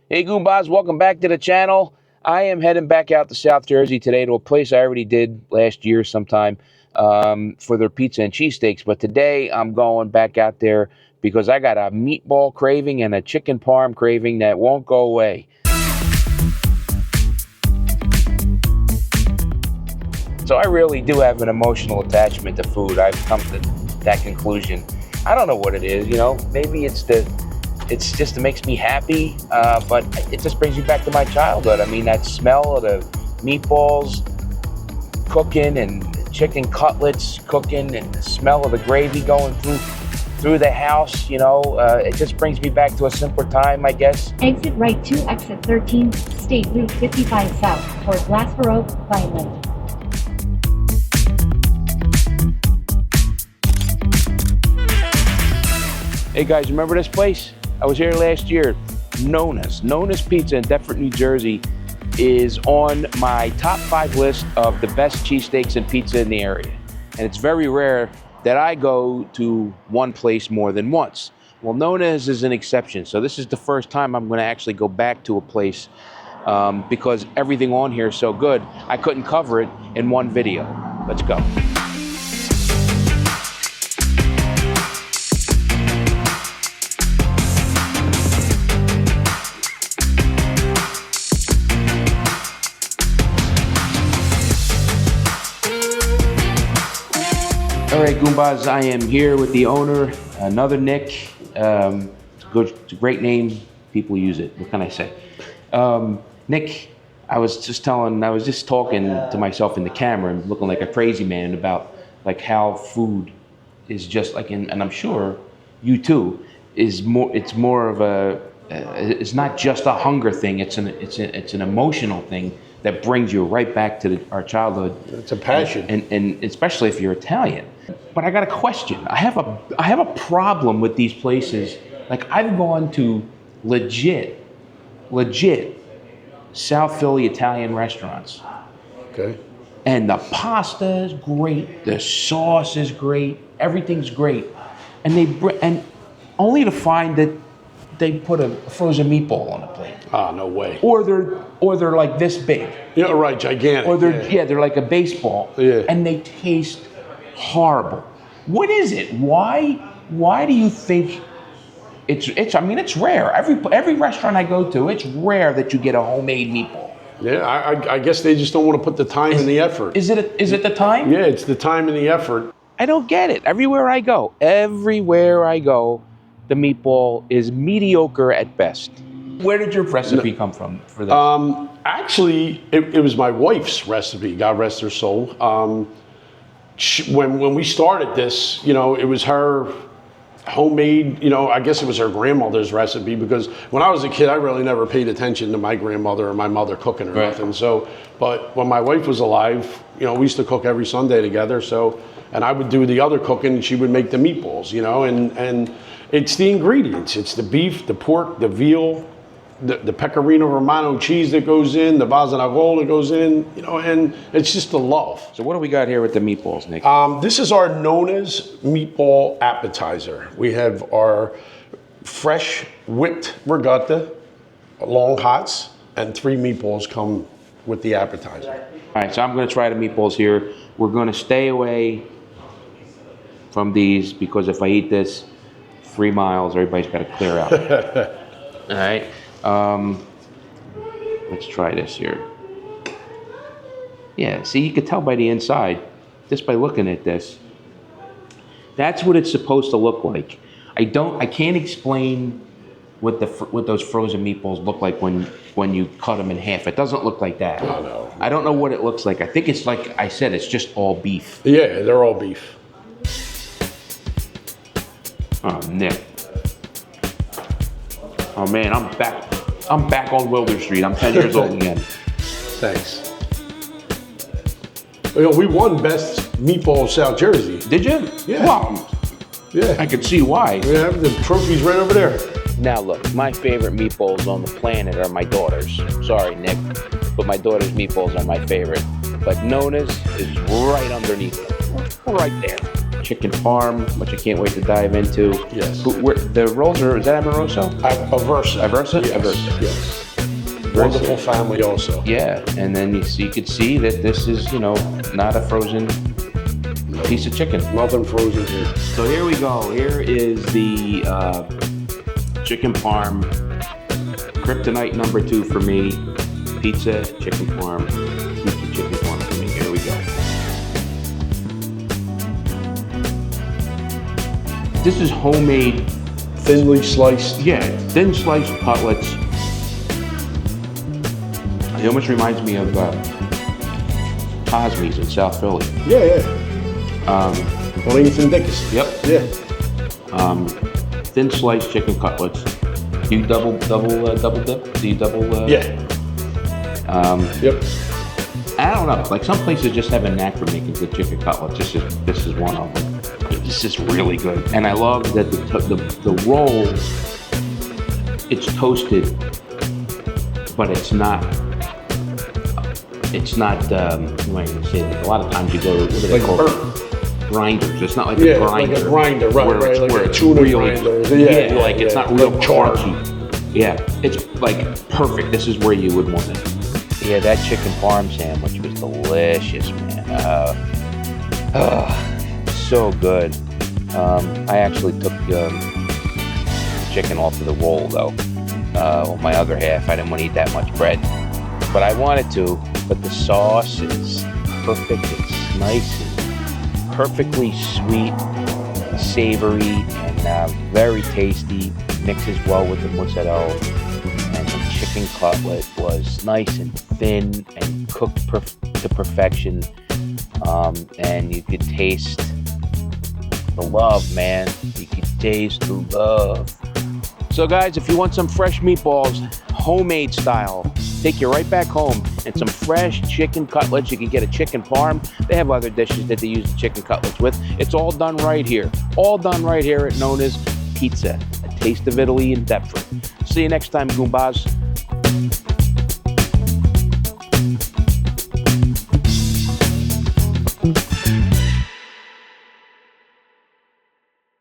Hey Goombas, welcome back to the channel. I am heading back out to South Jersey today to a place I already did last year sometime for their pizza and cheesesteaks. But today I'm going back out there because I got a meatball craving and a chicken parm craving that won't go away. So I really do have an emotional attachment to food. I've come to that conclusion. I don't know what it is, maybe it's just, it makes me happy, but it just brings me back to my childhood. I mean, that smell of the meatballs cooking and chicken cutlets cooking and the smell of the gravy going through the house, it just brings me back to a simpler time, I guess. Exit right to exit 13, State Route 55 South, toward Glassboro, Vineland. Hey guys, remember this place? I was here last year. Nonna's Pizza in Deptford, New Jersey is on my top 5 list of the best cheesesteaks and pizza in the area. And it's very rare that I go to one place more than once. Well, Nonna's is an exception. So this is the first time I'm gonna actually go back to a place because everything on here is so good, I couldn't cover it in one video. Let's go. All right, Goombas, I am here with the owner, another Nick. It's a great name. People use it. What can I say? Nick, I was just talking to myself in the camera and looking like a crazy man about like how food is just like, and I'm sure you too, it's more of a, it's not just a hunger thing. It's an emotional thing that brings you right back to our childhood. It's a passion, and especially if you're Italian. But I got a question. I have a problem with these places. Like I've gone to legit South Philly Italian restaurants. okay? And the pasta is great, the sauce is great, everything's great, and only to find that they put a frozen meatball on a plate. Ah, no way. Or they're like this big. Yeah, right, gigantic. Or they're like a baseball. Yeah. And they taste horrible. What is it? Why do you think it's I mean, it's rare. Every restaurant I go to, it's rare that you get a homemade meatball. Yeah, I guess they just don't want to put the time and the effort. Is it the time? Yeah, it's the time and the effort. I don't get it. Everywhere I go, the meatball is mediocre at best. Where did your recipe come from for this? Actually, it was my wife's recipe, God rest her soul. When we started this, it was her homemade, I guess it was her grandmother's recipe, because when I was a kid, I really never paid attention to my grandmother or my mother cooking or nothing. So, but when my wife was alive, we used to cook every Sunday together. So, and I would do the other cooking and she would make the meatballs, and it's the ingredients. It's the beef, the pork, the veal, the pecorino romano cheese that goes in, the bazzanagol that goes in, and it's just the love. So what do we got here with the meatballs, Nick? This is our Nonna's meatball appetizer. We have our fresh whipped regatta, long hots, and 3 meatballs come with the appetizer. All right, so I'm going to try the meatballs here. We're going to stay away from these because if I eat this 3 miles, everybody's got to clear out. All right. Let's try this here. Yeah, see, you can tell by the inside, just by looking at this. That's what it's supposed to look like. I can't explain what those frozen meatballs look like when you cut them in half. It doesn't look like that. Oh, no. I don't know what it looks like. I think it's like I said, it's just all beef. Yeah, they're all beef. Oh, Nick. Oh man, I'm back on Wilder Street. I'm 10 years old again. Thanks. We won Best Meatball South Jersey. Did you? Yeah. Wow. Yeah. I can see why. We have the trophies right over there. Now look, my favorite meatballs on the planet are my daughter's. Sorry, Nick, but my daughter's meatballs are my favorite. But Nonna's is right underneath them. Right there. chicken parm, which I can't wait to dive into. Yes. The rolls are, is that Amoroso? Aversa. Aversa? Yes. Aversa. Yes. Wonderful family also. Yeah, and then you could see that this is, you know, not a frozen piece of chicken. Nothing frozen here. So here we go. Here is the chicken parm, kryptonite number 2 for me. Pizza, chicken parm, pizza, chicken parm for me. Here we go. This is homemade, Thinly sliced. yeah, thin sliced cutlets. It almost reminds me of Cosby's in South Philly. Yeah. Wellington Dickinson. Yep. Yeah. Thin sliced chicken cutlets. Do you double dip? Do you double? Yeah. Yep. I don't know. Like some places just have a knack for making good chicken cutlets. This is one of them. This is really good, and I love that the roll. It's toasted, but it's not. It's not. What am I going to say? Like a lot of times you go to what do they call it? Grinders. It's not like a grinder. Like a grinder, right? Where Like a it's tuna really, grinder. Yeah, like it's not real like char. crunchy. Yeah, it's like perfect. This is where you would want it. Yeah, that chicken parm sandwich was delicious, man. So good. I actually took chicken off of the roll though. On my other half, I didn't want to eat that much bread, but I wanted to. But the sauce is perfect. It's nice and perfectly sweet, savory, and very tasty. Mixes well with the mozzarella. And the chicken cutlet was nice and thin and cooked to perfection. And you could taste the love, man. You could taste the love. So guys, if you want some fresh meatballs, homemade style, take you right back home, and some fresh chicken cutlets, you can get a chicken parm. They have other dishes that they use the chicken cutlets with. It's all done right here. All done right here at Nonna's Pizza, a taste of Italy in Deptford. See you next time, Goombas.